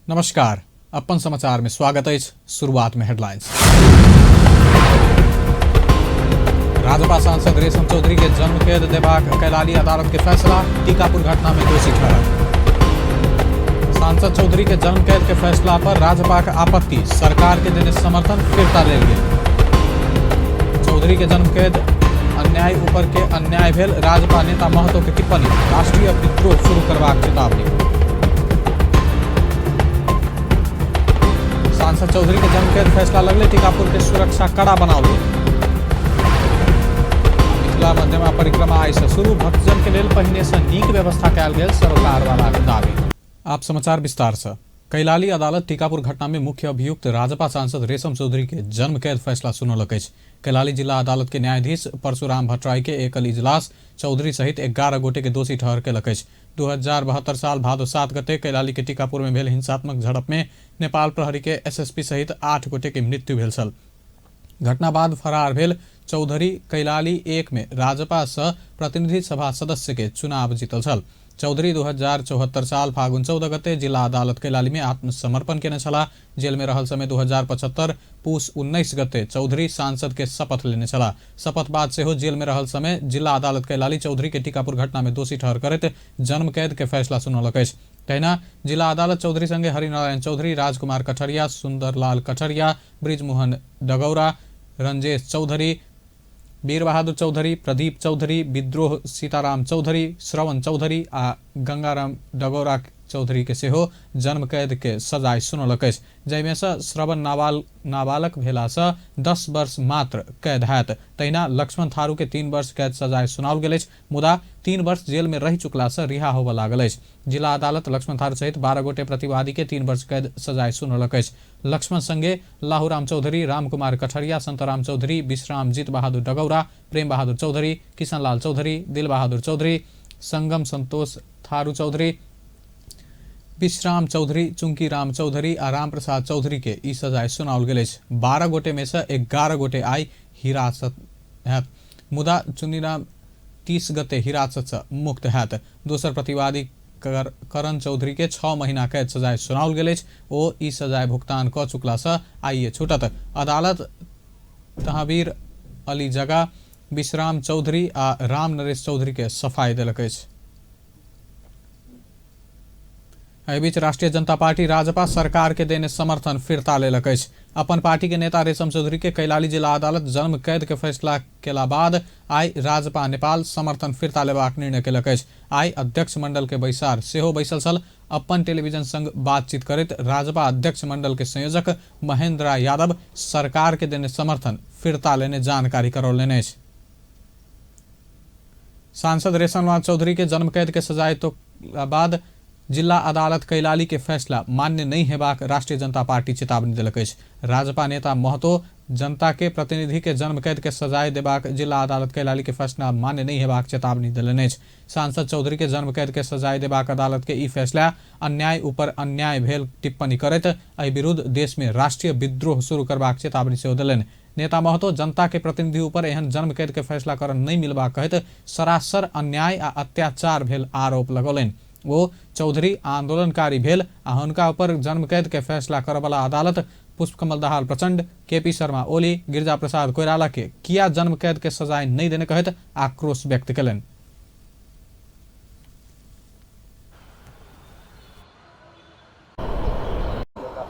नमस्कार, अपन समाचार में स्वागत है। शुरुआत में हेडलाइंस। राजपा सांसद रेशम चौधरी के जन्म कैद देबाक कैलाली अदालत के फैसला, टीकापुर घटना में दोषी ठहरा। सांसद चौधरी के जन्म कैद के फैसला पर राजपा का आपत्ति, सरकार के देने समर्थन फिरता लेल गेल। चौधरी के जन्म कैद अन्याय ऊपर के अन्याय भेल, राजपा नेता महतो के टिप्पणी, राष्ट्रीय विद्रोह शुरू करबाक चेतावनी। सांसद चौधरी के जन्म कैद फैसला लगले, टीकापुर के सुरक्षा कड़ा बनाओल गेल। मिथिला मध्यमा परिक्रमा आई से शुरू, भक्तजन के लेल पहिने से नीक व्यवस्था कयल गेल, सरोकार वाला के दावी। आप समाचार विस्तार से। कैलाली अदालत टीकापुर घटना में मुख्य अभियुक्त राजपा सांसद रेशम चौधरी के जन्म कैद फैसला सुनौलक अछि। कैलाली जिला अदालत के न्यायाधीश परशुराम भट्टराई के एकल इजलास चौधरी सहित 11 गोटे के दोषी ठहर केलक अछि। 2072 साल भादो 7 गते कैलाली के टीकापुर में भेल हिंसात्मक झड़प में नेपाल प्रहरी के एसएसपी सहित 8 गोटे के मृत्यु भेल छल। घटना बाद फरार भेल चौधरी कैलाली 1 में राजपा सह प्रतिनिधि सभा सदस्य के चुनाव जीतल छल। चौधरी 2074 साल फागुन 14 गते जिला अदालत कैलाली में आत्मसमर्पण केने छलाह। जेल में रहल समय 2075 पूस 19 गते चौधरी सांसद के शपथ लेने छलाह। शपथ बाद से जेल में रहल समय जिला अदालत कैलाली चौधरी के टीकापुर घटना में दोषी ठहर करत जन्म कैद के फैसला सुनौलक अछि। तहिना जिला अदालत चौधरी संगे हरिनारायण चौधरी, राजकुमार कठरिया, सुंदरलाल कठरिया, ब्रिजमोहन डगौरा, रंजेश चौधरी, वीर बहादुर चौधरी, प्रदीप चौधरी, विद्रोह सीताराम चौधरी, श्रवण चौधरी आ गंगाराम डगौरा चौधरी के सेहो जन्म कैद के सजाय सुनौलक अछि, जाहिमे से श्रवण नाबालक भेला से 10 वर्ष मात्र कैद हैत। तहिना लक्ष्मण थारू के 3 वर्ष कैद सजाय सुनाओल गेल अछि, मुदा 3 वर्ष जेल में रहि चुकला से रिहा होबय लागल अछि। जिला अदालत लक्ष्मण थारू सहित 12 गोटे प्रतिवादी के 3 वर्ष कैद सजाय सुनौलक अछि। लक्ष्मण संगे लाहूराम चौधरी, रामकुमार कठरिया, संतराम चौधरी, विश्रामजीत बहादुर डगौरा, प्रेम बहादुर चौधरी, किशनलाल चौधरी, दिल बहादुर चौधरी, संगम संतोष थारू चौधरी, विश्राम चौधरी, चुंकी राम चौधरी आ राम प्रसाद चौधरी के ई सजाय सुनाओल गेल अछि। 12 गोटे में से 11 गोटे आई हिरासत हैत, मुदा चुनीराम 30 गते हिरासत से मुक्त हैत। दोसर प्रतिवादी करण चौधरी के 6 महीना कैद सजाय सुनाओल गेल अछि। ओ ई सजाय भुगतान क चुकला से आइए छूटत। अदालत तहवीर अली जगा, विश्राम चौधरी आ राम नरेश चौधरी के सफाई देलक अछि। एहि बीच राष्ट्रीय जनता पार्टी राजपा सरकार के देने समर्थन फिरता लेलक अछि। अपन पार्टी के नेता रेशम चौधरी के कैलाली जिला अदालत जन्म कैद के फैसला केला बाद आई राजपा नेपाल समर्थन फिरता लेबाक निर्णय केलक अछि। आई अध्यक्ष मंडल के बैसार सेहो बैसल छल। अपन टेलीविजन संग बातचीत करैत राजपा अध्यक्ष मंडल के संयोजक महेंद्र यादव सरकार के देने समर्थन फिरता लेने जानकारी करौलनि अछि। सांसद रेशम चौधरी के जन्म कैद के सजाय तो बाद जिला अदालत कैलाली के फैसला मान्य नहीं हेबाक राष्ट्रीय जनता पार्टी चेतावनी देलक अछि। राजपा नेता महतो जनता के प्रतिनिधि के जन्म कैद के सजाय देबाक जिला अदालत कैलाली के फैसला मान्य नहीं हेबाक चेतावनी देलनि अछि। सांसद चौधरी के जन्म कैद के सजाय देबाक अदालत के ई फैसला अन्याय ऊपर अन्याय भेल टिप्पणी करैत एहि विरुद्ध देश में राष्ट्रीय विद्रोह शुरू करबाक चेतावनी सेहो देलनि। नेता महतो जनता के प्रतिनिधि ऊपर एहन जन्म कैद के फैसला करन नहीं मिलबा कहैत सरासर अन्याय आ अत्याचार भेल आरोप लगौलनि। वो चौधरी आंदोलनकारी भेल आ हुनका ऊपर जन्म कैद के फैसला करय वाला अदालत पुष्पकमल दाहाल प्रचंड, केपी शर्मा ओली, गिरिजा प्रसाद कोइराला के किया जन्म कैद के सजाय नहीं देने कहत आक्रोश व्यक्त कयलनि।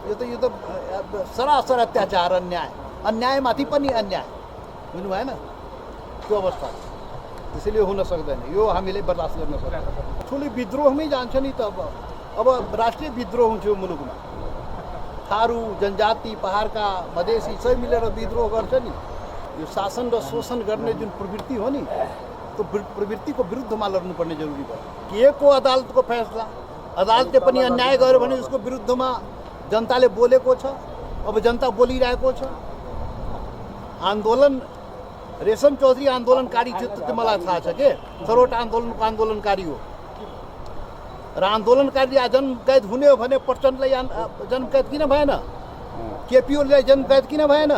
यो तो सरासर अत्याचार, अन्याय माथि पनि अन्याय हुनु भएन त्यो अवस्था, त्यसैले हुन सक्दैन। यो हामीले बर्दाश्त गर्न सक्दैनौँ। ठुलो विद्रोहमै जान्छ नि त। अब राष्ट्रिय विद्रोह हुन्छ यो मुलुकमा। थारू, जनजाति, पहाडका मधेसी सबै मिलेर विद्रोह गर्छ नि। यो शासन र शोषण गर्ने जुन प्रवृत्ति हो नि, त्यो प्रवृत्तिको विरुद्धमा लड्नुपर्ने जरुरी भयो। के को अदालतको फैसला, अदालतले पनि अन्याय गर्यो भने उसको विरुद्धमा जनताले बोलेको छ। अब जनता बोलिरहेको छ। आन्दोलन रेशम चौधरी आन्दोलनकारी थियो त मलाई थाहा छ के, सरोट आन्दोलनको आन्दोलनकारी हो र आन्दोलनकारी जन्म कैद हुने हो भने प्रचण्डलाई जन्म कैद किन भएन, केपी ओलीलाई जन्म कैद किन भएन,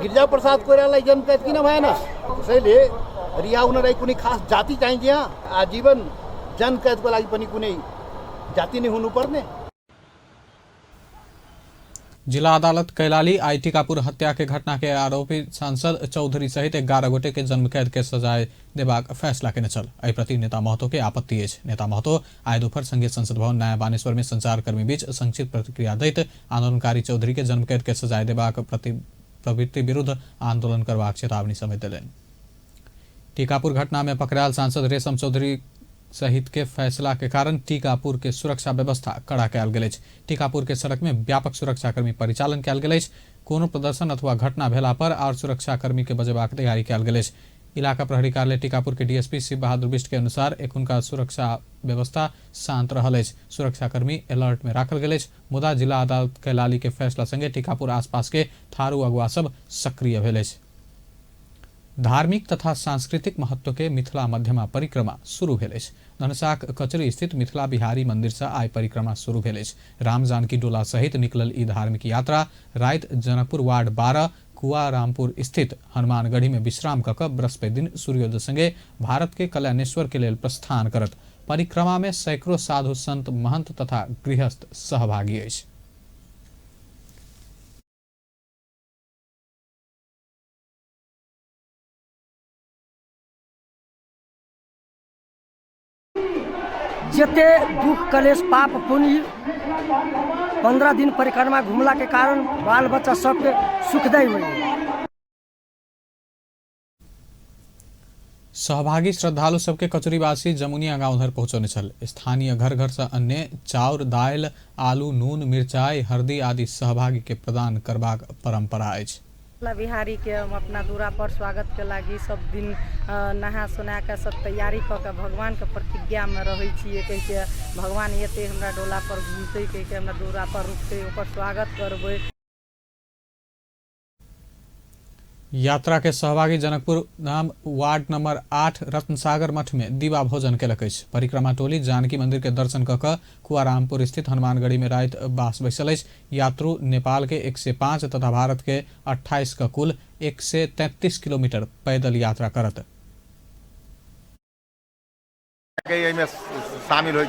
गिरिजा प्रसाद कोइरालालाई जन्म कैद किन भएन। त्यसैले रिहा हुनलाई कुनै खास जाति चाहिन्छ। यहाँ आजीवन जन्म कैदको लागि पनि कुनै जाति नहीं हुनुपर्ने। जिला अदालत कैलाली आई टीकापुर हत्या के घटना के आरोपी सांसद चौधरी सहित 11 गोटे के जन्म कैद के सजाए देबाक फैसला केने छल। एहि प्रति नेता महतो के आपत्ति अछि। नेता महतो आइ दोपहर संघीय संसद भवन नया बानेश्वर में संचारकर्मी बीच संक्षिप्त प्रतिक्रिया दैत आंदोलनकारी चौधरी के जन्म कैद के सजाए देबाक प्रवृत्ति विरुद्ध आंदोलन करबाक चेतावनी समेत देलनि। टीकापुर घटना में पकड़ायल सांसद रेशम चौधरी सहित के फैसला के कारण टीकापुर के सुरक्षा व्यवस्था कड़ा कयल गेल अछि। टीकापुर के सड़क में व्यापक सुरक्षाकर्मी परिचालन कयल गेल अछि। कोनो प्रदर्शन अथवा घटना भेला पर और सुरक्षाकर्मी के बजेबाक तैयारी कयल गेल अछि। इलाका प्रहरी कार्यालय टीकापुर के डीएसपी शिव बहादुर बिष्ट के अनुसार एखुनका सुरक्षा व्यवस्था शांत रहल अछि। सुरक्षाकर्मी अलर्ट में राखल गेल अछि। मुदा जिला अदालत कैलाली के फैसला संगे टीकापुर आसपास के थारू अगुआ सब सक्रिय भेल अछि। धार्मिक तथा सांस्कृतिक महत्व के मिथिला मध्यमा परिक्रमा शुरू भेल अछि। धनसाक कचरी स्थित मिथिला बिहारी मंदिर से आइ परिक्रमा शुरू भेल अछि। राम जानकी डोला सहित निकलल ई धार्मिक यात्रा राति जनकपुर वार्ड 12 कुआ रामपुर स्थित हनुमानगढ़ी में विश्राम कऽ कऽ बृहस्पति दिन सूर्योदय संगे भारत के कल्याणेश्वर के लेल प्रस्थान करत। परिक्रमा में सैकड़ों साधु संत महंत तथा गृहस्थ सहभागी अछि। जते दुख कलेश पाप पुण्य 15 दिन परिक्रमा घुमला के कारण बाल बच्चा सबके सुखदायी हुई। सहभागी श्रद्धालु सबके कचरीवासी जमुनिया गांव धर पहुंचने छल। स्थानीय घर घर से अन्य चाउर दाल आलू नून मिर्चाई हरदी आदि सहभागी के प्रदान करबाक परंपरा अछि। बिहारी के हम अपना दूरा पर स्वागत के लागी सब दिन नहा सुना के सब तैयारी क के भगवान के प्रतिज्ञा में रहे छिए। कह के भगवान एते हमरा डोला पर घूमते कह के हमरा दूरा पर रुकते ओकर स्वागत करबै। यात्रा के सहभागी जनकपुर धाम वार्ड नंबर 8 रत्नसागर मठ में दीवा भोजन केलक अछि। परिक्रमा टोली जानकी मंदिर के दर्शन कऽ कऽ कुआरामपुर स्थित हनुमानगढ़ी में राति बास बैसल अछि। यात्रु नेपाल के 105 तथा भारत के 28 का कुल 133 किलोमीटर पैदल यात्रा करत। शामिल हो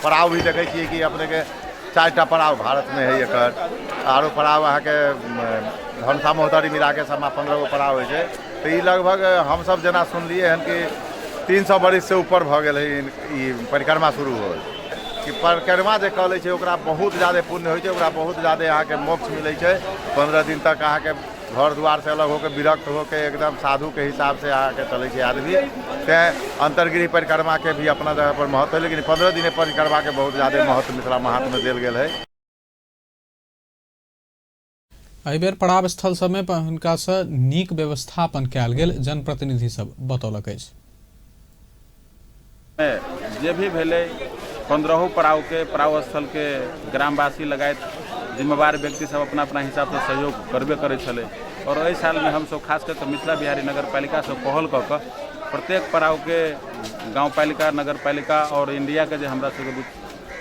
पड़ाव भी देखे छिए कि अपने के 4टा पड़ाव भारत में है एकर आरो पड़ाव अहाँ के धनसा महोदरी मिला के सब 15 गो पड़ाव होइ छै। तो ई लगभग हम सब जना सुनलिए हन कि 300 बरिस से ऊपर भ गेल है ई परिक्रमा शुरू हो कि परिक्रमा जे कहले छै ओकरा बहुत ज़्यादा पुण्य होइ छै। ओकरा बहुत ज़्यादा अहाँ के मोक्ष मिले छै। 15 दिन तक अहाँ के घर द्वार से अलग होकर विरक्त होकर एकदम साधु के हिसाब से अहाँ के चले छै आदमी। तैं अंतर्गिरी परिक्रमा के भी अपना जगह पर महत्व है, लेकिन 15 दिन परिक्रमा के बहुत ज़्यादा महत्व मिथिला महात्म में देल गेल है। एहि बेर पड़ाव स्थल सब में हुनका से नीक व्यवस्थापन कयल गेल जनप्रतिनिधि सब बतौलक अछि। जे भी भेले 15 पड़ाव के पड़ाव स्थल के ग्रामवासी लगायत जिम्मेवार व्यक्ति सब अपना अपना हिसाब से सहयोग करबे करे छले। और एहि साल में हम सब खास कर मिथिला बिहारी नगर पालिका से पहल कऽ कऽ प्रत्येक पड़ाव के गाँव पालिका नगर पालिका और इंडिया के जे हमरा सबके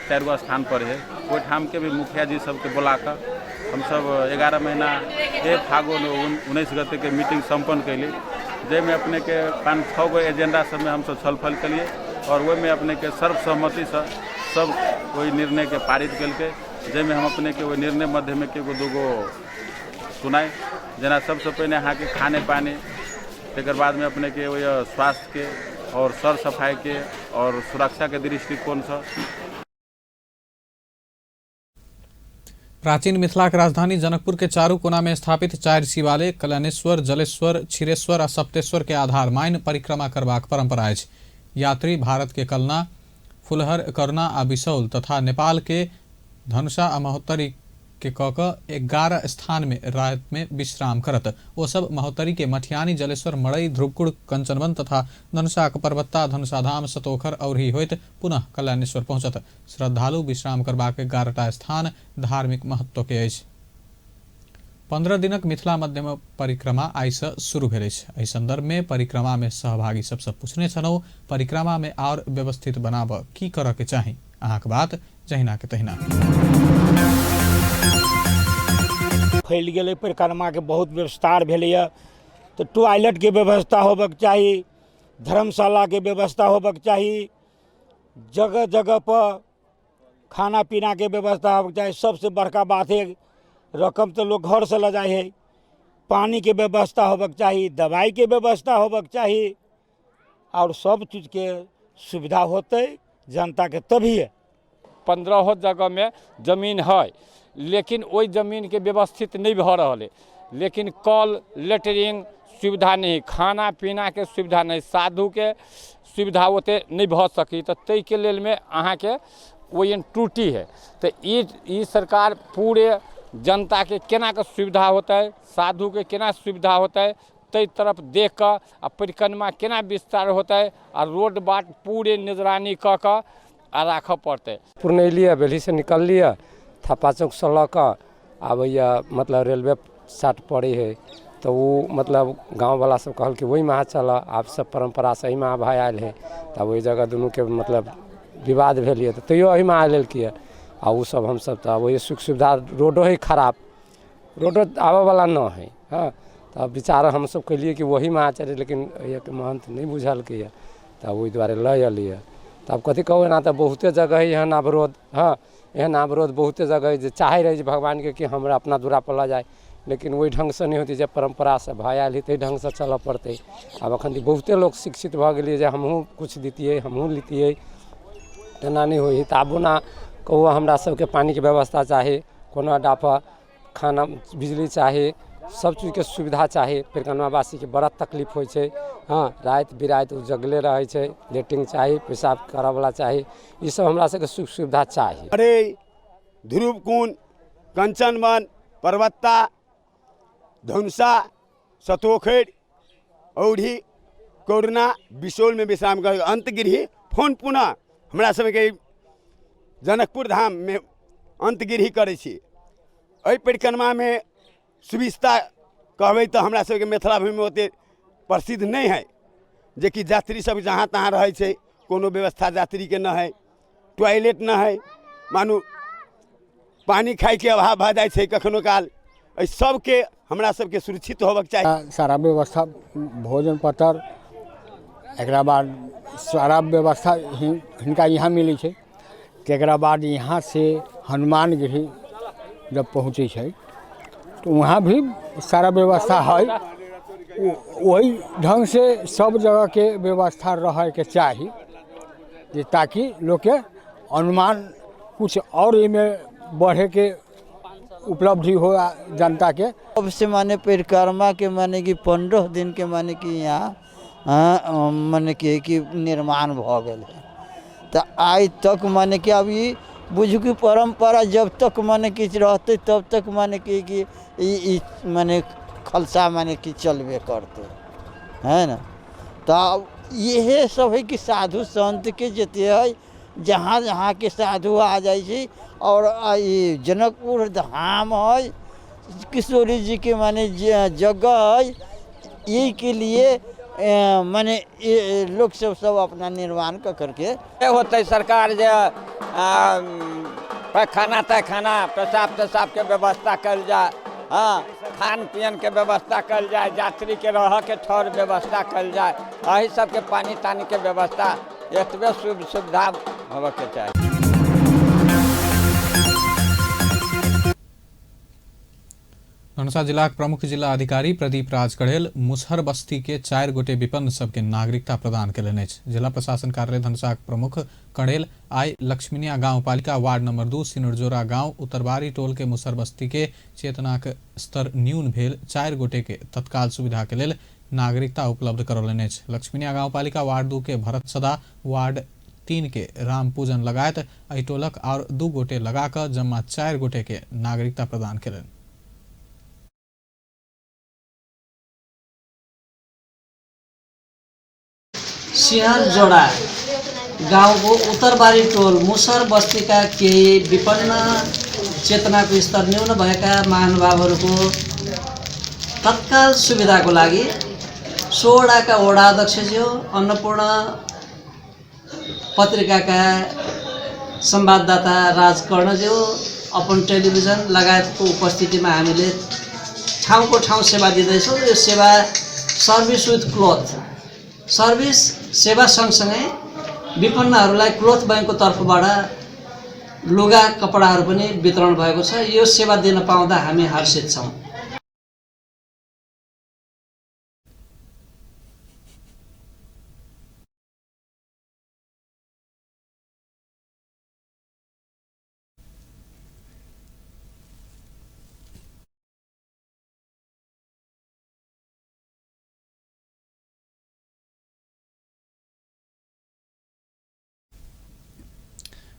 4 गो स्थान पर है ओहि ठाम के भी मुखिया जी सबके बुला कर हम सब 11 महीना 1 फागुन 19 गते के मीटिंग संपन्न कैली, जैमें अपने के 5-6 गो एजेंडा सब में हम सब छलफल कलिए और वो में अपने के सर्वसम्मति से सब कोई निर्णय के पारित कल, जैमें हम अपने के वो निर्णय मध्य में के 2 सुनाए। जना सबसे पहले यहाँ के खाने पानी, तकर बाद में अपने के वो स्वास्थ्य के और सर सफाई के और सुरक्षा के दृष्टिकोण से। प्राचीन मिथिला के राजधानी जनकपुर के चारू कोना में स्थापित 4 शिवालय कल्याणेश्वर जलेश्वर क्षीरेश्वर आ सप्तेश्वर के आधार माइन परिक्रमा करबाक परंपरा अछि। यात्री भारत के कलना फुलहर करुणा आ बिसौल तथा नेपाल के धनुषा आ महोत्तरी के कऽ 11 स्थान में रात में विश्राम करत। ओ सब महोत्तरी के मठियानी जलेश्वर मड़ई ध्रुवकुड़ कंचनवन तथा धनुषा परबत्ता धनुषाधाम सतोखर और ही होइत पुनः कल्याणेश्वर पहुंचत। श्रद्धालु विश्राम करबाक 11टा स्थान धार्मिक महत्व के अछि। 15 दिनक मिथिला मध्यम परिक्रमा आइ से शुरू भेल अछि। एहि संदर्भ में परिक्रमा में सहभागी सबसे पूछने छलहुँ परिक्रमा में और व्यवस्थित बनाब की करऽ के चाही। अहाँक बात जहिना के तहिना फैल गेलै। परिक्रमा के बहुत विस्तार भेलैया तो टॉयलेट के व्यवस्था होबक चाही, धर्मशाला के व्यवस्था होबक चाही, जगह जगह पर खाना पीना के व्यवस्था होबक चाही। सबसे बड़का बात है रकम तो लोग घर से ले जाए है, पानी के व्यवस्था होबक चाही, दवाई के व्यवस्था होबक चाही और सब चीज़ के सुविधा होते जनता के तभी है। 15 जगह में जमीन है, लेकिन वही जमीन के व्यवस्थित नहीं भ रहा है, लेकिन कल लेटरिंग सुविधा नहीं, खाना पीना के सुविधा नहीं, साधु के सुविधा ओते नहीं भ सकी। तो तै के लेल में अहाँ के वही त्रुटि है। तो ई सरकार पूरे जनता के केना के सुविधा होता है, साधु के केना सुविधा होता है, तै तरफ देख कर आ परिक्रमा केना विस्तार होता है और रोड बाट पूरे निगरानी क आ राख पड़ते। पुरनैलिया बेली से निकल लिया थापा चौक से लऽ कऽ आबैया मतलब रेलवे साट पड़े है। तो वो मतलब गांव वाला सब कहल कि वही में चल, आप सब परंपरा सही में भाई आयल है। तब वही जगह दोनों के मतलब विवाद भेलिए तो तैयो अही में आ लेलकिए आ वो सब हम सब तो वही सुख सुविधा रोडो है खराब, रोडो आबे वाला न है। हाँ तब विचार हम सब कैलिए कि वही में आ चले, लेकिन एक महंत नहीं बुझलकै तब वही दुआरे लऽ अलिए। तब कथी कहू ना, तो बहुते जगह है एहन अवरोध। हाँ एहन अवरोध बहुते जगह है जो चाहे रहे भगवान के कि हमरा अपना दूरा पर लऽ जाए, लेकिन वही ढंग से नहीं होती। जब परंपरा से भाई आयल है ढंग से चल पड़ते। अब अखन बहुते लोग शिक्षित भ गेलिए जे हमहूँ कुछ दितिए, हमहूँ लितिए, तेना नहीं होई। तो आबू ना कहू हमरा सबके पानी के व्यवस्था चाही, कोनो अड्डा पर खाना बिजली चाही, सब चीज़ के सुविधा चाही। परिक्रमा के बड़ा तकलीफ होइ छै। हाँ रात बिरात जगले रहे छै, लेटरिंग चाही, पेशाब करऽ वाला चाही, ई सब हमरा सबके सुख सुविधा चाही। अरे ध्रुवकुंड, कंचनवन, पर्वत्ता, धनुषा, सतोखड़, औढ़ी, कौरना, बिशोल में विश्राम कर अंतगिरी फोन पुनः हमरा सबके जनकपुर धाम में अंतगिरी करे छी। एहि परिक्रमा में सुविस्ता कहबै तो हमरा सबके मिथिला भूमि में ओते प्रसिद्ध नहीं है, जे कि यात्री सब जहाँ तहाँ रहे छै, कोनो व्यवस्था यात्री के न है, टॉयलेट न है, मानू पानी खाई के अभाव भ जाए छै कखनो काल। एहि सबके हमरा सबके सुरक्षित होबक चाही। सारा व्यवस्था भोजन पतर एकरा बाद सारा व्यवस्था हिनका यहाँ मिलै छै। तकरा बाद यहाँ से हनुमानगिरी जब पहुँचे छै तो वहाँ भी सारा व्यवस्था है। वही ढंग से सब जगह के व्यवस्था रहे के चाहिए, जे ताकि लोग के अनुमान कुछ और इमें बढ़े के उपलब्धि हो जनता के। अब से माने परिक्रमा के माने कि 15 दिन के माने कि यहाँ माने कि निर्माण भ गेल है। तो आज तक माने कि अभी बुझू कि परंपरा जब तक माने कि रहते तब तक माने कि माने खलसा माने कि चलबे करते है ना। तो ये सब है कि साधु संत के जते है, जहाँ जहाँ के साधु आ जाए और ये जनकपुर धाम है, किशोरी जी के माने जगह है, यही के लिए माने लोग सब अपना निर्माण करके होते। सरकार जो पैखाना तैखाना पेशाब तेसाब के व्यवस्था कल जाए, हाँ खान पियन के व्यवस्था कल जाए, यात्री के रह के ठौर व्यवस्था कल जाए, यही सबके पानी तानी के व्यवस्था एतबे सुविधा होबे के चाहिए। धनुषा जिला प्रमुख जिला अधिकारी प्रदीप राज कढ़ेल मुसहर बस्ती के 4 गोटे विपन्न सबके नागरिकता प्रदान कयलनि अछि। जिला प्रशासन कार्यालय धनुषा प्रमुख कढ़ेल आइ लक्ष्मीनिया गांव पालिका वार्ड नंबर 2 सिनुरजोरा गांव उत्तरबारी टोल के मुसहर बस्ती के चेतनाक स्तर न्यून भेल 4 गोटे के तत्काल सुविधा के लेल नागरिकता उपलब्ध करौलनि अछि। लक्ष्मीनिया गांव पालिका वार्ड 2 के भरत सदा, वार्ड 3 के राम पूजन लगायत एहि टोलक और 2 गोटे लगाकर जम्मा 4 गोटे के नागरिकता प्रदान कयलनि। सिंहर जोड़ा गांव को उत्तरबारी टोल मुसहर बस्ती का केही विपन्न चेतनाको स्तर न्यून भएका महानुभावहरूको तत्काल सुविधाको लागि 16 वडाका वडा अध्यक्षज्यू, अन्नपूर्ण पत्रिकाका संवाददाता राज कर्णज्यू, अपन टेलिभिजन लगायतको उपस्थितिमा हामीले ठाउँको ठाउँ सेवा दिँदैछौँ। यो सेवा सर्भिस विथ क्लोथ सर्भिस सेवा सँगसँगै विपन्नहरूलाई क्लोथ बैंकको तर्फबाट लुगा कपडाहरू पनि वितरण भएको छ। यो सेवा दिन पाउँदा हामी हर्षित छौँ।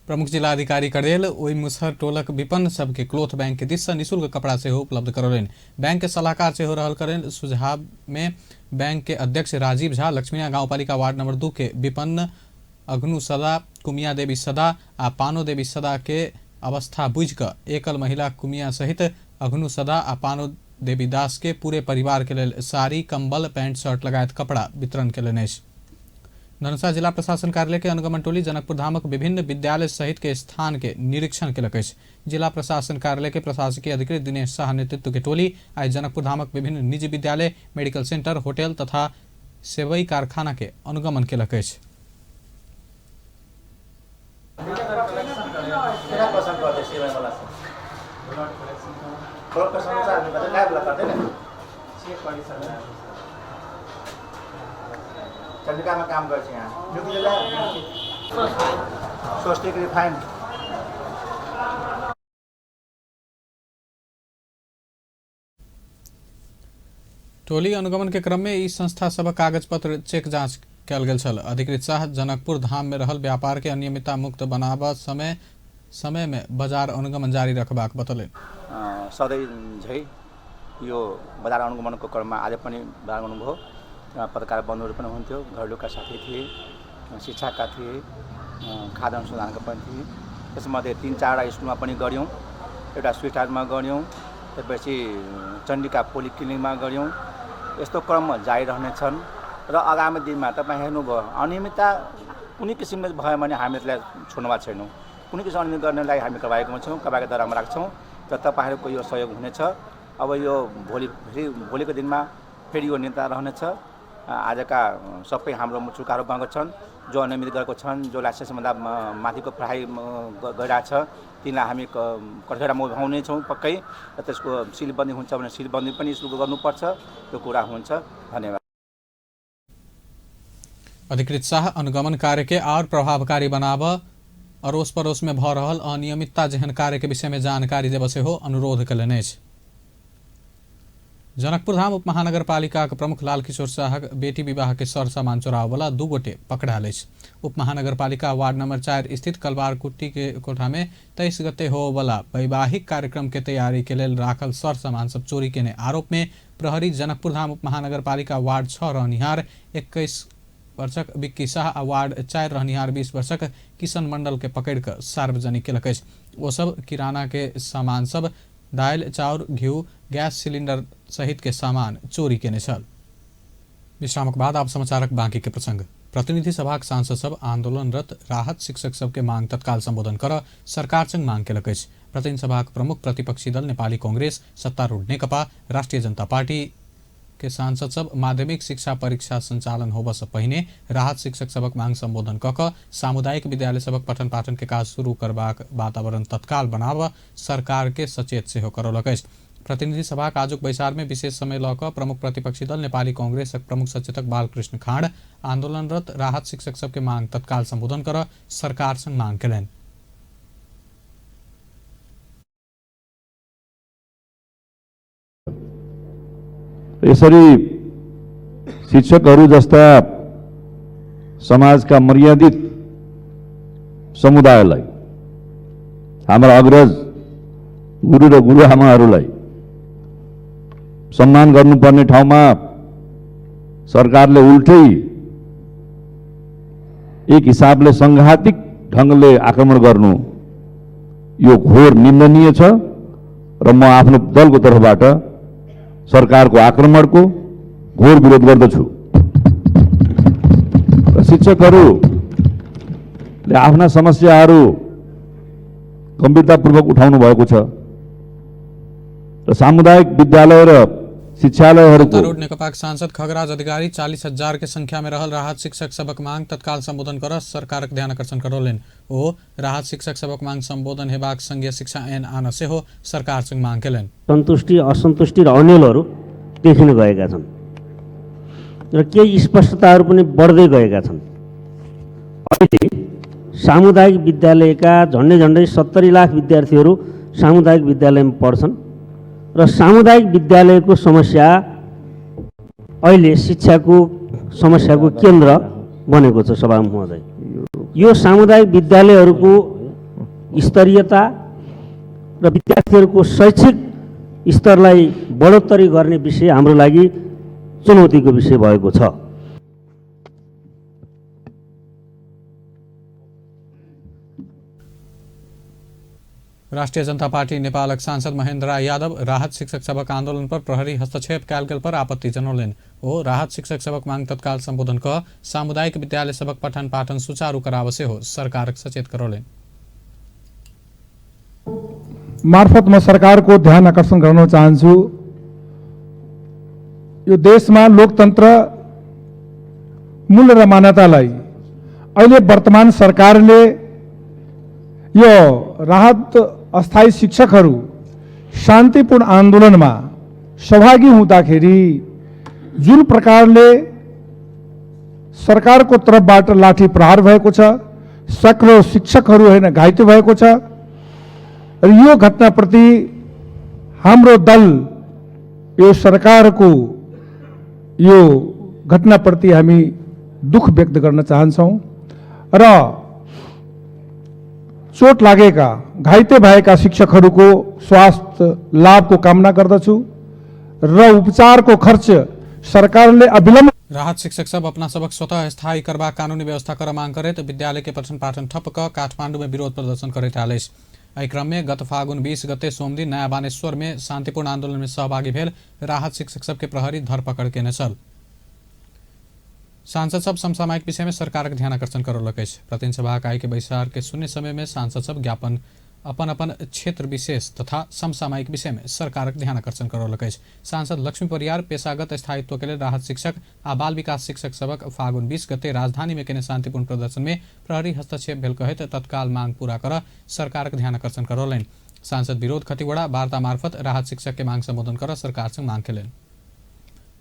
प्रमुख जिला अधिकारी कड़ेल ओई मुसहर टोलक विपन्न सबके क्लोथ बैंक के दिशा निःशुल्क कपड़ा से उपलब्ध करौलेन। बैंक के सलाहकार से हो रहल करेन सुझाव में बैंक के अध्यक्ष राजीव झा लक्ष्मीना गांवपालिका वार्ड नंबर 2 के विपन्न अग्नु सदा, कुमिया देवी सदा आ पानो देवी सदा के अवस्था बुझ क एकल महिला कुमिया सहित अग्नु सदा आ पानो देवी दास के पूरे परिवार के लेल साड़ी, कंबल, पैंट, शर्ट लगायत कपड़ा वितरण केलनि अछि। धनुषा जिला प्रशासन कार्यालय के अनुगमन टोली जनकपुर धामक विभिन्न विद्यालय सहित के स्थान के निरीक्षण केलक अछि। जिला प्रशासन कार्यालय के प्रशासकीय अधिकारी दिनेश शाह नेतृत्व के टोली आई जनकपुर धामक विभिन्न निजी विद्यालय, मेडिकल सेंटर, होटल तथा सेवई कारखाना के अनुगमन केलक अछि। चंद्रिका में काम गर्छ यहाँ स्वस्तिक रिफाइन टोली अनुगमन के क्रम में ई संस्था सब कागज पत्र चेक जांच कयल गेल छल। अधिकृत शाह जनकपुर धाम में रहल व्यापार के अनियमितता मुक्त बनाबा समय में बाजार अनुगमन जारी रखबाक बतौलेन। सधैँ झै यो बजार अनुगमनको क्रममा आज पनि बजार अनुभव पत्रकार बन्धुहरू पनि हुन्थ्यो, घरेलुका साथी थिए, शिक्षाका थिए, खाद्य अनुसन्धानका पनि थिए। त्यसमध्ये 3-4 स्कुलमा पनि गऱ्यौँ, एउटा स्विट हाउसमा गऱ्यौँ, त्यसपछि चण्डिका पोलिक्लिनिकमा गऱ्यौँ। यस्तो क्रम जारी रहनेछन् र आगामी दिनमा तपाईँ हेर्नुभयो अनियमितता कुनै किसिमले भयो भने हामी त्यसलाई छोड्नुमा छैनौँ। कुनै किसिम अनियमित गर्नेलाई हामी कारबाहीमा छौँ, कारबाहीको दरमा राख्छौँ र तपाईँहरूको यो सहयोग हुनेछ। अब यो भोलिको दिनमा फेरि यो नेता रहनेछ। आजका सबै हाम्रो मुचुकाहरू बनेको छन्, जो अनियमित गरेको छन्, जो लाइसेन्सभन्दा माथिको पढाइ गरिरहेको छ, तिनलाई हामी कठघरामा उठाउनेछौँ पक्कै। र त्यसको सिलबन्दी हुन्छ भने सिलबन्दी पनि सुरु गर्नुपर्छ, त्यो कुरा हुन्छ। धन्यवाद। अधिकृत शाह अनुगमन कार्य के और प्रभावकारी बनाब अड़ोस पड़ोस में भ रहल अनियमितता जेहन कार्य के विषय में जानकारी देव से हो अनुरोध कयलनि अछि। जनकपुर धाम उप महानगर पालिका के प्रमुख लाल किशोर शाह बेटी विवाह के सर सामान चोराव वाला 2 गोटे पकड़ायल अछि। उप महानगर पालिका वार्ड नंबर 4 स्थित कलवार कुट्टी के कोठा में 23 गते हो वाला वैवाहिक कार्यक्रम के तैयारी के लेल राखल सर सामान सब चोरी केने आरोप में प्रहरी जनकपुर धाम उप महानगर पालिका वार्ड 6 रहनिहार 21 वर्षक विक्की शाह आ वार्ड 4 रहनिहार 20 वर्षक किशन मंडल के पकड़ कर सार्वजनिक केलक अछि। ओ सब किराना के सामान सब, दाल, चाउर, घिउ, गैस सिलेंडर सहित के सामान चोरी केने छल। विश्रामक बाद आप समाचारक बाकी के प्रसंग। प्रतिनिधि सभाक सांसद सब आंदोलनरत राहत शिक्षक सब के मांग तत्काल संबोधन कर सरकार संग मांग केलक अछि। प्रतिनिधि सभाक प्रमुख प्रतिपक्षी दल नेपाली कांग्रेस, सत्तारूढ़ नेकपा, राष्ट्रिय जनता पार्टी के सांसद सब माध्यमिक शिक्षा परीक्षा संचालन होबा से पहिने राहत शिक्षक सबक मांग संबोधन कऽ सामुदायिक विद्यालय सबक पठन पाठन के काज शुरू करबाक वातावरण तत्काल बनाब सरकार के सचेत सेहो करौलक अछि। प्रतिनिधि सभाक आजुक बैसार में विशेष समय लऽ कऽ प्रमुख प्रतिपक्षी दल नेपाली कांग्रेसक प्रमुख सचेतक बालकृष्ण खाँड आंदोलनरत राहत शिक्षक सबके मांग तत्काल संबोधन कर सरकार संग मांग केलनि। यसरी शिक्षकहरू जस्ता समाजका मर्यादित समुदायलाई, हाम्रा अग्रज गुरु र गुरुआमाहरूलाई सम्मान गर्नुपर्ने ठाउँमा सरकारले उल्टै एक हिसाबले संघातिक ढंगले आक्रमण गर्नु यो घोर निन्दनीय छ र म आफ्नो दलको तर्फबाट सरकारको आक्रमणको घोर विरोध गर्दछु। शिक्षकहरूले आफ्ना समस्याहरू गम्भीरतापूर्वक उठाउनु भएको छ र सामुदायिक विद्यालय र शिक्षालयहरूको सत्तारूढ़ नेकपाका सांसद खगराज अधिकारी 40,000 के संख्या में रहल राहत शिक्षक सबक मांग तत्काल संबोधन कर सरकारक ध्यान आकर्षण करौलेन। ओ राहत शिक्षक सबक मांग संबोधन हेबाक संघीय शिक्षा ऐन आन से हो सरकार संग मांग केलेन। सन्तुष्टि असन्तुष्टि र अनिलहरू देखिन गएका छन् र केही स्पष्टताहरू पनि बढ्दै गएका छन्। अहिले सामुदायिक विद्यालयका झन्डै 70 लाख विद्यार्थीहरू सामुदायिक विद्यालयमा पढ्छन् र सामुदायिक विद्यालयको समस्या अहिले शिक्षाको समस्याको केन्द्र बनेको छ। सभा महोदय, यो सामुदायिक विद्यालयहरूको स्तरीयता र विद्यार्थीहरूको शैक्षिक स्तरलाई बढोत्तरी गर्ने विषय हाम्रो लागि चुनौतीको विषय भएको छ। राष्ट्रिय जनता पार्टी नेपालक सांसद महेन्द्र राय यादव राहत शिक्षक सबक आंदोलन पर प्रहरी हस्तक्षेप कयल गेल पर आपत्ति जनौलेन। ओ राहत शिक्षक सबक मांग तत्काल संबोधन क सामुदायिक विद्यालय सबक पठन पाठन सुचारू करावसे हो सरकार सचेत करौलेन। मार्फत म सरकारको ध्यान आकर्षण गर्न चाहन्छु। यो देशमा लोकतन्त्र मूल्य र मान्यतालाई अहिले वर्तमान सरकारले यो राहत अस्थायी शिक्षकहरू शान्तिपूर्ण आन्दोलनमा सहभागी हुँदाखेरि जुन प्रकारले सरकारको तर्फबाट लाठी प्रहार भएको छ, सैकड़ौं शिक्षकहरू हैन घाइते भएको छ र यो घटनाप्रति हाम्रो दल यो सरकारको यो घटनाप्रति हामी दुख व्यक्त गर्न चाहन्छौं र चोट लागेका घाइते भएका शिक्षकहरूको स्वास्थ्य लाभको कामना गर्दछु र उपचारको खर्च सरकारले अविलम्ब। राहत शिक्षक सब अपना सबक स्वतः स्थायी करवा कानूनी व्यवस्था कर मांग करे तो विद्यालय के पठन पाठन ठप क काठमांडू में विरोध प्रदर्शन करे थालेस। एहि क्रम में गत फागुन 20 गते सोमदिन नया बानेश्वर में शांतिपूर्ण आंदोलन में सहभागी भेल राहत शिक्षक सब के प्रहरी धरपकड़ केने छल। सांसद सब समसामयिक विषय में सरकार ध्यान आकर्षण करौलक। प्रतिनिधि सभा इकाई के बैसार के शून्य समय में सांसद सब ज्ञापन अपन अपन क्षेत्र विशेष तथा समसामयिक विषय में सरकार ध्यान आकर्षण करौलक। सांसद लक्ष्मी परियार पेशागत स्थायित्व के लिए राहत शिक्षक आ बाल विकास शिक्षक सबक फागुन 20 गते राजधानी में केने शांतिपूर्ण प्रदर्शन में प्रहरी हस्तक्षेप भेल कहित तत्काल मांग पूरा कर सरकार ध्यान आकर्षण करौलेन। सांसद विरोध खतिवड़ा वार्ता मार्फत राहत शिक्षक के मांग संबोधन कर सरकार से मांग केलेन।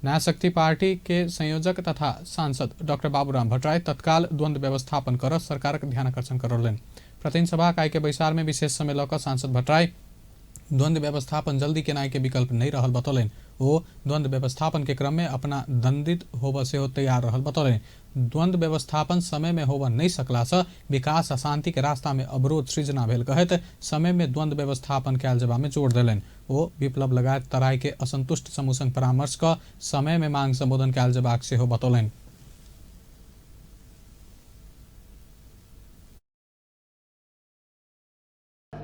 नया शक्ति पार्टी के संयोजक तथा सांसद डॉक्टर बाबूराम भट्टराई तत्काल द्वंद्व व्यवस्थापन कर सरकार ध्यान आकर्षण करौलेन। प्रतिनिधि सभा इकाई के बैसार में विशेष समय लौकर सांसद भट्टराई द्वंद्व व्यवस्थापन जल्दी के नाय के विकल्प नहीं रहल बतौलेन। वो द्वंद्व व्यवस्थापन के क्रम में अपना दंडित होब से हो तैयार रहल बतौलेन। द्वंद्व व्यवस्थापन समय में होब नहीं सकला से विकास आ शांति के रास्ता में अवरोध सृजना भेल कहत समय में द्वंद्व व्यवस्थापन कयल जेबा में जोर देलेन। वो विप्लव लगायत तराई के असंतुष्ट समूह संग परामर्श का समय में मांग संबोधन कयल जेबाक से हो बतौलेन।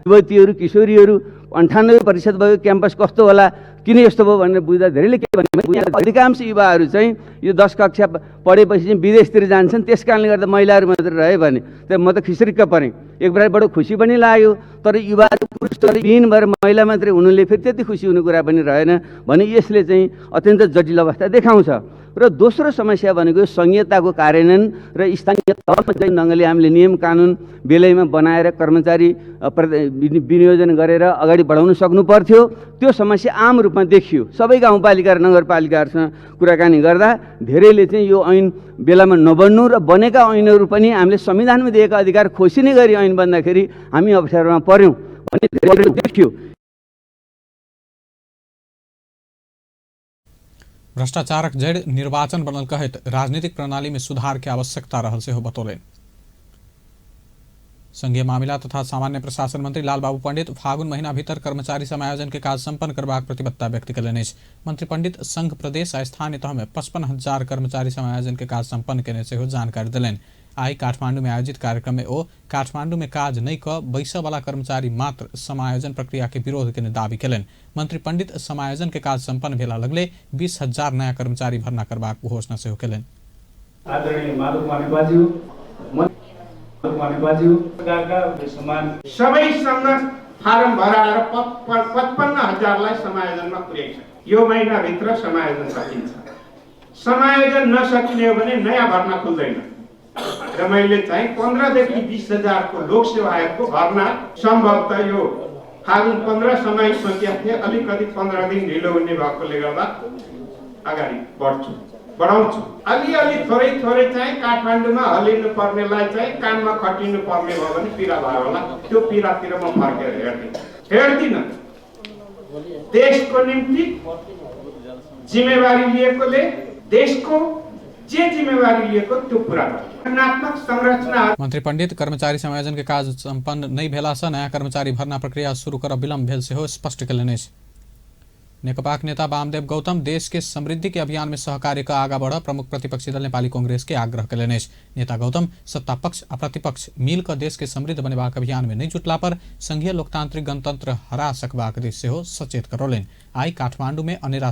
युवतीहरू किशोरीहरू 98% भयो क्याम्पस कस्तो होला किन यस्तो भयो भनेर बुझ्दा धेरैले के भने अधिकांश युवाहरू चाहिँ यो 10 कक्षा पढेपछि चाहिँ विदेशतिर जान्छन्। त्यसकारणले गर्दा महिलाहरू मात्र रहे भने त म त खिसरिक्क परेँ। एक बेला बडो खुसी पनि लाग्यो, तर युवाहरू पुरुषहरू दिनभर महिला मात्रै हुनुले फेरि त्यति खुसी हुने कुरा पनि रहेन भने यसले चाहिँ अत्यन्त जटिल अवस्था देखाउँछ। र दोस्रो समस्या भनेको संहिताको कार्यान्वयन र स्थानीय तहमा चाहिँ ढङ्गले हामीले नियम कानुन बेलैमा बनाएर कर्मचारी विनियोजन गरेर अगाडि बढाउन सक्नु पर्थ्यो। त्यो समस्या आम रूपमा देखियो। सबै गाउँपालिका र नगरपालिकाहरूसँग कुराकानी गर्दा धेरैले चाहिँ यो ऐन बेलामा नबन्नु र बनेका ऐनहरू पनि हामीले संविधानमा दिएका अधिकार खोसिने गरी ऐन बन्दाखेरि हामी अप्ठ्यारोमा पर्यौँ भन्ने धेरैले देखियो। भ्रष्टाचारक जड़ निर्वाचन बनल कहत राजनीतिक प्रणाली में सुधार की आवश्यकता रहल से हो बतौलेन। संघीय मामला तथा सामान्य प्रशासन मंत्री लालबाबू पंडित फागुन महीना भीतर कर्मचारी समायोजन के काज संपन्न करबाक प्रतिबद्धता व्यक्त कयलनि। मंत्री पंडित संघ प्रदेश आ स्थानीय तह में 55,000 कर्मचारी समायोजन के काज संपन्न केने से हो जानकारी दिलेन। आई काठमांडू में आयोजित कार्यक्रम में ओ काठमांडू में काज नहीं क बैसा वाला कर्मचारी मात्र समायोजन प्रक्रिया के विरोध के दावी केलन। मंत्री पंडित समायोजन के काज संपन्न भेला लगले 20,000 नया कर्मचारी भर्ना करबाक घोषणा से हो केलन। आदरणीय माधव मानेपाज्यू सरकारका समान सबैसँग फारम भराएर 55,000लाई समायोजनमा पुर्याइन्छ। यो महिनाभित्र समायोजन सकिन्छ। समायोजन नसकिने हो भने नयाँ भर्ना खुल्दैन र मैले चाहिँ 15 देखि 20,000 को लोकसेवा आयोगको भर्ना सम्भवतः यो फागुन 15 समय सोचेका थिए, अलिकति 15 दिन ढिलो हुने भएकोले गर्दा अगाडि बढाउँछु। अलिअलि थोरै चाहिँ काठमाडौँमा हलिनु पर्नेलाई चाहिँ काममा खटिनु पर्ने भयो भने पीडा भयो होला, त्यो पीडातिर म फर्केर हेर्दिनँ। देशको निम्ति जिम्मेवारी लिएकोले देशको जे जिम्मेवारी लिएको त्यो पूरा रचनात्मक संरचना। मंत्री पंडित कर्मचारी समायोजन के काज संपन्न नहीं भेला से नया कर्मचारी भर्ना प्रक्रिया शुरू कर विलम्ब भेल से हो स्पष्ट कयलनि। नेकपा नेता वामदेव गौतम देश के समृद्धि के अभियान में सहकार्य का आगा बढ़ प्रमुख प्रतिपक्षी दल नेपाली कांग्रेस के आग्रह कयलनि। नेता गौतम सत्ता पक्ष आ प्रतिपक्ष मिलकर देश के समृद्ध बनेबाक अभियान में नहीं जुटला पर संघीय लोकतांत्रिक गणतंत्र हरा सकबाक दिश से हो सचेत करौलनि। आई काठमांडू में अनेरा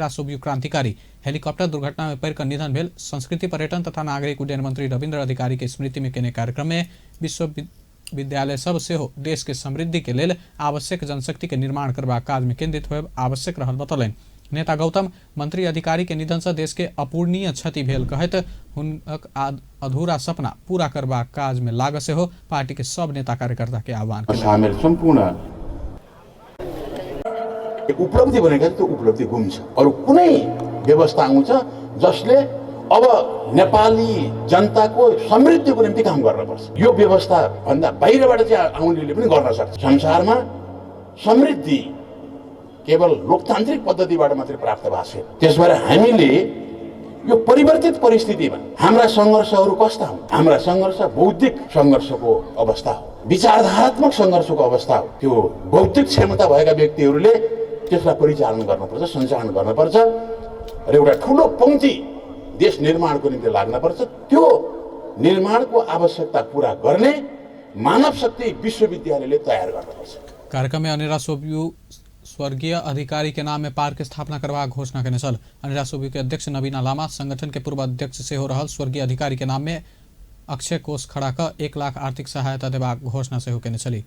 सोबियू क्रांतिकारी हेलीकॉप्टर दुर्घटना में पड़कर निधन भेल संस्कृति पर्यटन तथा नागरिक उड्डयन मंत्री रविन्द्र अधिकारी के स्मृति में केने कार्यक्रम में विश्वविद्यालय सब से हो देश के समृद्धि के लेल आवश्यक जनशक्ति के निर्माण करबा काज में केंद्रित होब आवश्यक रहल बतौलनि। नेता गौतम मंत्री अधिकारी के निधन से देश के अपूर्णीय क्षति भेल कहत हुनक अधूरा सपना पूरा करबा काज में लाग से हो पार्टी के सब नेता कार्यकर्ता के आह्वान शामिल सम्पूर्ण उपलब्धि भनेको त्यो उपलब्धि गुम्छ। अरु कुनै व्यवस्था आउँछ जसले अब नेपाली जनताको समृद्धिको निम्ति काम गर्नुपर्छ। यो व्यवस्था भन्दा बाहिरबाट चाहिँ आउनेले पनि गर्न सक्छ। संसारमा समृद्धि केवल लोकतान्त्रिक पद्धतिबाट मात्रै प्राप्त भएको छ। त्यसभएर हामीले यो परिवर्तित परिस्थितिमा हाम्रा सङ्घर्षहरू कस्ता हुन्? हाम्रा सङ्घर्ष बौद्धिक सङ्घर्षको अवस्था हो, विचारधारात्मक सङ्घर्षको अवस्था हो। त्यो बौद्धिक क्षमता भएका व्यक्तिहरूले त्यसलाई परिचालन गर्नुपर्छ, सञ्चालन गर्नुपर्छ र एउटा ठुलो पङ्क्ति देश निर्माणको निम्ति लाग्नुपर्छ। त्यो निर्माणको आवश्यकता पूरा गर्ने मानव शक्ति विश्वविद्यालयले तयार गर्नुपर्छ। कार्यक्रम में अनेरा सोबियू स्वर्गीय अधिकारी के नाम में पार्क स्थापना करवा घोषणा करने चल। अनेरा सोबियू के अध्यक्ष नवीना लामा संगठन के पूर्व अध्यक्ष से हो रहल स्वर्गीय अधिकारी के नाम में अक्षय कोष खड़ा कर 1 लाख आर्थिक सहायता देवा घोषणा से हो केने चली।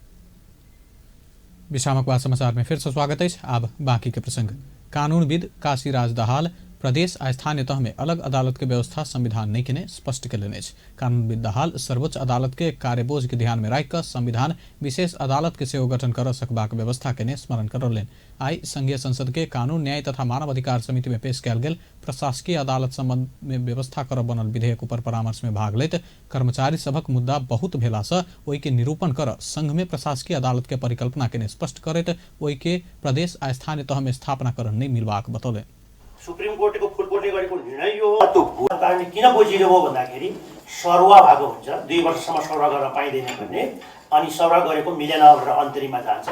विश्रामक बाद समाचार में फिर से स्वागत है। अब बाकी के प्रसंग। कानूनविद काशीराज दाहाल प्रदेश आ स्थानीय तह में अलग अदालत के व्यवस्था संविधान नहीं के स्पष्ट कयलनि। कानूनविद दाहाल सर्वोच्च अदालत के कार्यबोझ के ध्यान में राखि संविधान विशेष अदालत के सेहो गठन कर सकबाक व्यवस्था के स्मरण करौलनि। आई संघीय संसद के कानून न्याय तथा मानव अधिकार समिति में पेश कयल गेल प्रशासकीय अदालत संबंध में व्यवस्था कर बनल विधेयक पर परामर्श में भाग लेत कर्मचारी सभक मुद्दा बहुत भेला से ओहि के निरूपण कर संघ में प्रशासकीय अदालत के परिकल्पना के स्पष्ट करैत ओहि के प्रदेश आ स्थानीय तह में स्थापना कर नहीं मिलबाक बतौलनि। सुप्रिम कोर्टको फुलकोर्टले गरेको निर्णय यो त्यो कारणले किन बोझिलो भयो भन्दाखेरि सरुवा भएको हुन्छ, 2 वर्षसम्म सरुवा गर्न पाइँदैन भन्ने, अनि सरुवा गरेको मिलेन भनेर अन्तरिममा जान्छ,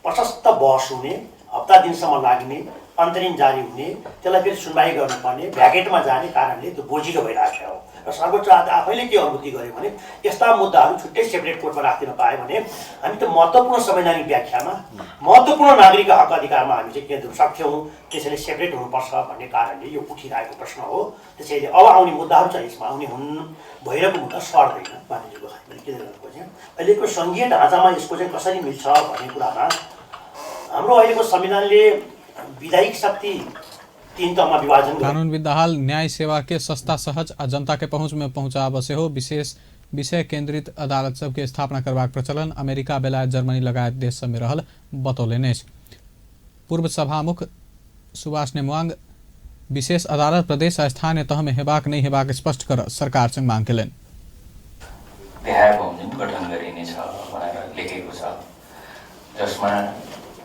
प्रशस्त बहस हुने, हप्ता दिनसम्म लाग्ने, अन्तरिम जारी हुने, त्यसलाई फेरि सुनवाई गर्नुपर्ने, भ्याकेटमा जाने कारणले त्यो बोझिलो भइरहेको हो। र सर्वोच्च अदालत आफैले के अनुभूति गर्यो भने यस्ता मुद्दाहरू छुट्टै सेपरेट कोर्टमा राखिदिन पायो भने हामी त महत्त्वपूर्ण संवैधानिक व्याख्यामा महत्त्वपूर्ण नागरिक हक अधिकारमा हामी चाहिँ केन्द्र सक्छौँ, त्यसैले सेपरेट हुनुपर्छ भन्ने कारणले यो उठिरहेको प्रश्न हो। त्यसैले अब आउने मुद्दाहरू चाहिँ यसमा आउने हुन्, भइरहेको मुद्दा सर्दैन। मानिसको मैले के गर्नु खोजेँ अहिलेको सङ्घीय ढाँचामा यसको चाहिँ कसरी मिल्छ भन्ने कुरामा हाम्रो अहिलेको संविधानले विधायिक शक्ति 3 तहमा विभाजन। कानूनविद दाहाल न्याय सेवा के सस्ता सहज आ जनता के पहुँच में पहुँचाब से हो विशेष विषय केंद्रित अदालत सब के स्थापना करबाक प्रचलन अमेरिका, बेलायत, जर्मनी लगायत देश सब में रहल बतौलनि। पूर्व सभामुख सुभाष नेमुआंग विशेष अदालत प्रदेश आ स्थानीय तह में हेबाक नहीं हेबाक स्पष्ट कर सरकार से मांग कयलनि। गठन गरिनेछ भनेर लेखेको छ, जसमा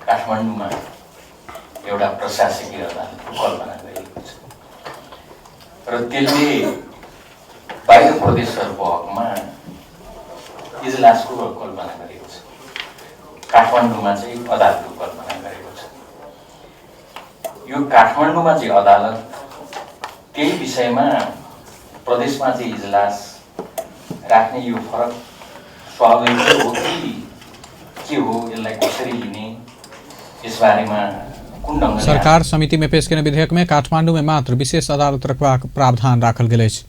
काठमाडौँमा एउटा प्रशासकीय अदालतको कल्पना गरिएको छ र त्यसले बाहिर प्रदेशहरूको हकमा इजलासको कल्पना गरेको छ। काठमाडौँमा चाहिँ अदालतको कल्पना गरेको छ। यो काठमाडौँमा चाहिँ अदालत त्यही विषयमा प्रदेशमा चाहिँ इजलास राख्ने यो फरक स्वाभाविक हो कि के हो, यसलाई कसरी लिने, यस बारेमा सरकार समिति में पेश केने विधेयक में काठमांडू में मात्र विशेष अदालत रखबाक प्रावधान राखल गेल अछि।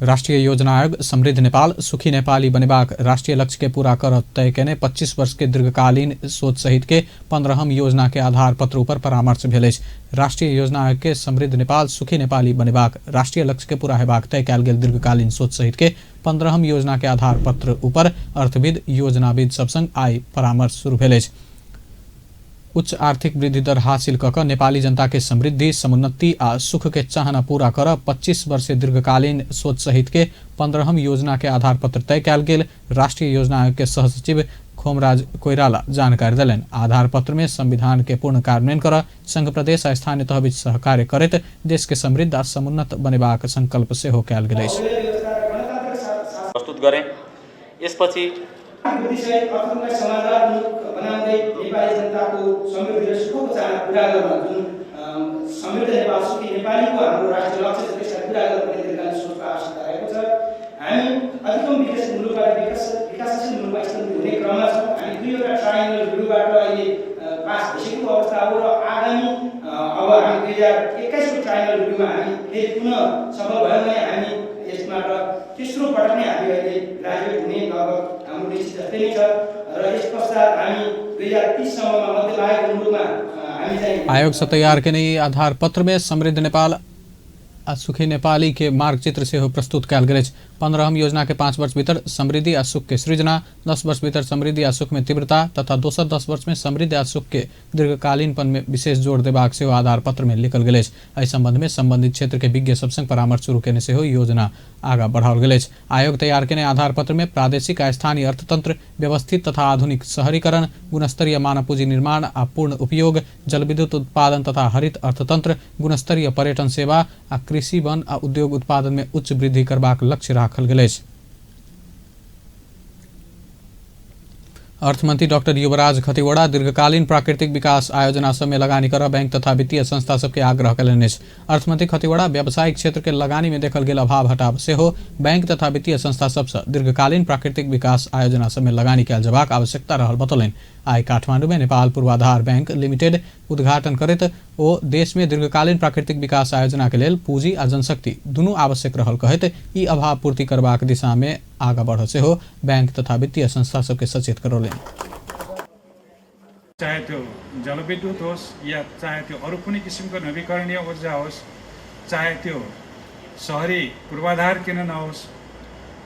राष्ट्रिय योजना आयोग समृद्ध नेपाल सुखी नेपाली बनेबाक राष्ट्रीय लक्ष्य के पूरा कर तय केने 25 वर्ष के दीर्घकालीन सोच सहित के 15हम योजना के आधार पत्र पर परामर्श भेल अछि। राष्ट्रीय योजना आयोग के समृद्ध नेपाल सुखी नेपाली बनेबाक राष्ट्रीय लक्ष्य के पूरा हेबाक तय कयल गेल दीर्घकालीन सोच सहित के 15हम योजना के आधार पत्र पर अर्थविद योजनाविद सब संग आई परामर्श शुरू भेल अछि। उच्च आर्थिक वृद्धि दर हासिल कऽ नेपाली जनता के समृद्धि समुन्नति आ सुख के चाहना पूरा कर 25 वर्षीय दीर्घकालीन सोच सहित के 15हम योजना के आधार पत्र तय कयल गेल राष्ट्रीय योजना आयोग के सहसचिव खोमराज कोइराला जानकारी देलनि। आधार पत्र में संविधान के पूर्ण कार्यान्वयन कर संघ प्रदेश आ स्थानीय तह बीच सहकार्य करैत देश के समृद्ध आ समुन्नत बनेबाक संकल्प सेहो कयल गेल अछि। प्रस्तुत गरें। यसपछि बनाउँदै नेपाली जनताको समृद्धि र सुखको चाहना पूरा गर्न जुन समृद्ध नेपाल सुखी नेपालीको हाम्रो राष्ट्रिय लक्ष्य छ त्यसलाई पूरा गर्न दीर्घकालीन सोचको आवश्यकता रहेको छ। हामी अधिकतम विकसित मुलुकबाट विकासशील मुलुकमा स्थानान्तरित हुने क्रममा छौँ। हामी दुईवटा ट्रायङ्गल रिभ्यूबाट अहिले पास भइसकेको अवस्था हो र आगामी अब हामी 2021को ट्रायङ्गल रिभ्यूमा हामी फेरि पुनः सफल भयौँ भने हामी यसबाट तेस्रो पटक नै हामी अहिले ग्रेजुएट हुने लगभग हाम्रो निश्चित जस्तै नै छ र यस पश्चात हामी 2030 सम्ममा मध्यमाएको मुलुकमा हामी चाहिँ आयोग से तैयार के नई आधार पत्र में समृद्ध नेपाल सुखी नेपाली के मार्ग चित्र से प्रस्तुत कयल गेल अछि। 15हम योजना के 5 वर्ष भीतर समृद्धि आ सुख के सृजना, 10 वर्ष भीतर समृद्धि आ सुख में तीव्रता तथा दोसर 10 वर्ष में समृद्धि आ सुख के दीर्घकालीनपन में विशेष जोर देबाक सेहो आधार पत्र में लिखल गेल अछि। एहि संबंध में संबंधित क्षेत्र के विज्ञ सब संग परामर्श शुरू केने सेहो योजना आगा बढ़ाओल गेल अछि। आयोग तैयार केने आधार पत्र में प्रादेशिक आ स्थानीय अर्थतंत्र व्यवस्थित तथा आधुनिक शहरीकरण, गुणस्तरीय मानव पूंजी निर्माण आ पूर्ण उपयोग, जलविद्युत उत्पादन तथा हरित अर्थतंत्र, गुणस्तरीय पर्यटन सेवा आ कृषि वन आ उद्योग उत्पादन में उच्च वृद्धि करबाक लक्ष्य राखल गेल अछि। अर्थमंत्री डॉक्टर युवराज खतिवड़ा दीर्घकालीन प्राकृतिक विकास आयोजना सब में लगानी कर बैंक तथा वित्तीय संस्था सबके आग्रह कयलनि अछि। अर्थमंत्री खतिवड़ा व्यावसायिक क्षेत्र के लगानी में देखल गेल अभाव हटाव सेहो बैंक तथा वित्तीय संस्था सबसँ दीर्घकालीन प्राकृतिक विकास आयोजना सब में लगानी कयल जबाक आवश्यकता रहल बतौलनि। आई काठमांडू में नेपाल पूर्वाधार बैंक लिमिटेड उद्घाटन करैत ओ देश में दीर्घकालीन प्राकृतिक विकास आयोजना के लेल पूंजी आ जनशक्ति दुनू आवश्यक रहल कहैत ई अभाव पूर्ति करबाक दिशा में आगा बढ़ सेहो बैंक तथा वित्तीय संस्था सबके सचेत करौलनि। चाहे त्यो जलविद्युत होस् या चाहे त्यो अरू कुनै किसिमको नवीकरणीय ऊर्जा होस्, चाहे त्यो शहरी पूर्वाधार किन नहोस्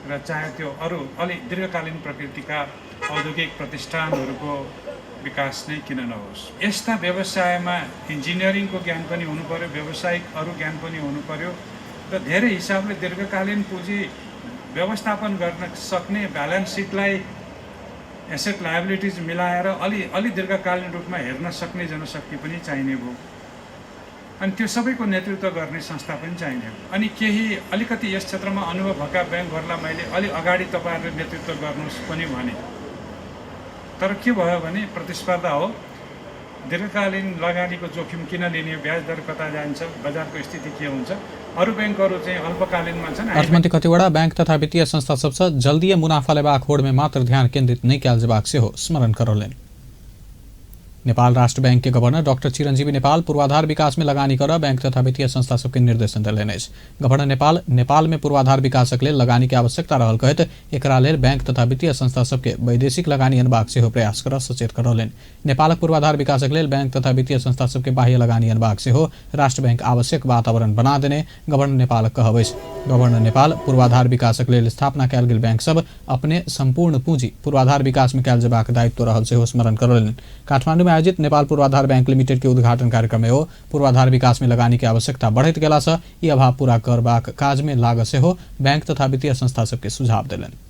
र चाहे त्यो अरू अलि दीर्घकालीन प्रकृतिका औद्योगिक प्रतिष्ठानहरूको विकास नै किन नहोस्। यस्ता व्यवसायमा इन्जिनियरिङको ज्ञान पनि हुनु पर्यो, व्यावसायिक अरू ज्ञान पनि हुनु पर्यो र धेरै हिसाबले दीर्घकालीन पुँजी व्यवस्थापन गर्न सक्ने ब्यालेन्स सिटलाई एसेट लायबिलिटिज मिलाएर अलि दीर्घकालीन रूपमा हेर्न सक्ने जनशक्ति पनि चाहिने भयो। अनि त्यो सबैको नेतृत्व गर्ने संस्था पनि चाहिने हो। अनि केही अलिकति यस क्षेत्रमा अनुभव भएका ब्याङ्कहरूलाई मैले अलि अगाडि तपाईँहरूले नेतृत्व गर्नुहोस् पनि भने, तर के भयो भने प्रतिस्पर्धा हो। दीर्घकालीन लगानीको जोखिम किन लिने, ब्याज दर कता जान्छ, बजारको स्थिति के हुन्छ, अरू ब्याङ्कहरू चाहिँ अल्पकालीनमा छन्। अर्थमन्त्री खतिवड़ा बैंक तथा वित्तीय संस्था सबसँ जल्दीय मुनाफा लेबाक होड़ में मात्र ध्यान केन्द्रित नहीं कयल जेबाक सेहो स्मरण करौलनि। नेपाल राष्ट्र बैंक के गवर्नर डॉक्टर चिरंजीवी नेपाल पूर्वाधार विकास में लगानी कर बैंक तथा वित्तीय संस्था सबके निर्देशन देलनि अछि। गवर्नर नेपाल में पूर्वाधार विकासक लेल लगानी के आवश्यकता रहल कहैत एकरा लेल बैंक तथा वित्तीय संस्था सबके वैदेशिक लगानी अनबाक सेहो प्रयास कर सचेत करौलनि। नेपालक पूर्वाधार विकासक लेल बैंक तथा वित्तीय संस्था सबके बाह्य लगानी अनबाक सेहो राष्ट्र बैंक आवश्यक वातावरण बना देने गवर्नर नेपालक कहब अछि। गवर्नर नेपाल पूर्वाधार विकासक लेल स्थापना कयल गेल बैंक सब अपने संपूर्ण पूंजी पूर्वाधार विकास में कयल जेबाक दायित्व रहल सेहो स्मरण करौलनि। काठमांडू में आयोजित नेपाल पूर्वाधार बैंक लिमिटेड के उद्घाटन कार्यक्रम में पूर्वाधार विकास में लगानी के आवश्यकता बढ़त गेला से ई अभाव पूरा करबाक काज में लाग सेहो बैंक तथा वित्तीय संस्था सबके सुझाव देलनि।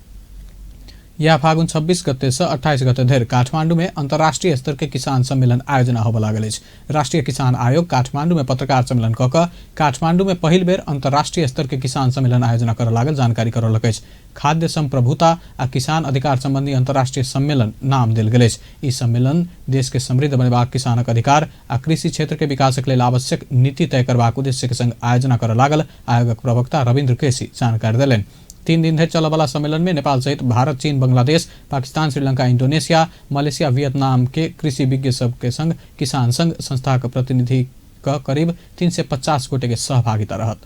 यह फागुन 26 गते से 28 गते धरि काठमांडू में अंतर्राष्ट्रीय स्तर के किसान सम्मेलन आयोजना होबे लागल अछि। राष्ट्रीय किसान आयोग काठमांडू में पत्रकार सम्मेलन कऽ कऽ काठमांडू में पहिल बेर अंतर्राष्ट्रीय स्तर के किसान सम्मेलन आयोजना करऽ लागल जानकारी करौलक अछि। खाद्य संप्रभुता आ किसान अधिकार संबंधी अंतर्राष्ट्रीय सम्मेलन नाम देल गेल अछि। ई सम्मेलन देश के समृद्ध बनेबाक, किसानक अधिकार आ कृषि क्षेत्र के विकासक लेल आवश्यक नीति तय करबाक उद्देश्य के संग आयोजना करऽ लागल आयोगक प्रवक्ता रविन्द्र केसी जानकारी देलनि। 3 दिन धरि चलऽ वाला सम्मेलन में नेपाल सहित भारत, चीन, Bangladesh, Pakistan, Sri Lanka, Indonesia, Malaysia, Vietnam के कृषि विज्ञ सबके संग किसान संघ संस्थाक प्रतिनिधि करीब 350 गोटे के सहभागिता रहत।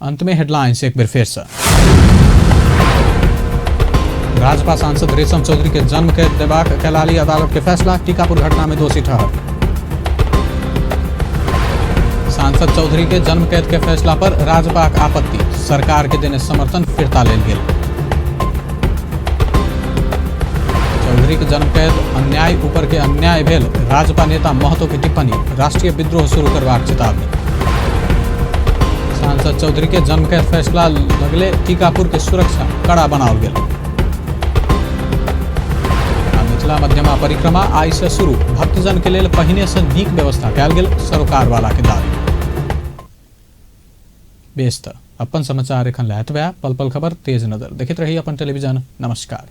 अंत में हेडलाइंस एक बार फिर से। राजपा सांसद रेशम चौधरी के जन्म कैद देबाक कैलाली अदालत के फैसला, टीकापुर घटना में दोषी ठहर। सांसद चौधरी के जन्म कैद के फैसला पर राजपा के आपत्ति, सरकार के देने समर्थन फिरता लेल गेल। चौधरी के जन्म कैद अन्याय ऊपर के अन्याय भेल, राजपा नेता महतो की टिप्पणी, राष्ट्रीय विद्रोह शुरू करबाक चेतावनी। सांसद चौधरी के जन्म कैद फैसला लगले टीकापुर के सुरक्षा कड़ा बनाओल गेल। मिथिला मध्यमा परिक्रमा आई से शुरू, भक्तजन के लेल पहिने से नीक व्यवस्था कयल गेल, सरोकार वाला के दावी। बेस्त अपन समाचार एखन ला एतबे, पल पल खबर तेज नजर देखैत रही अपन टेलीविजन। नमस्कार।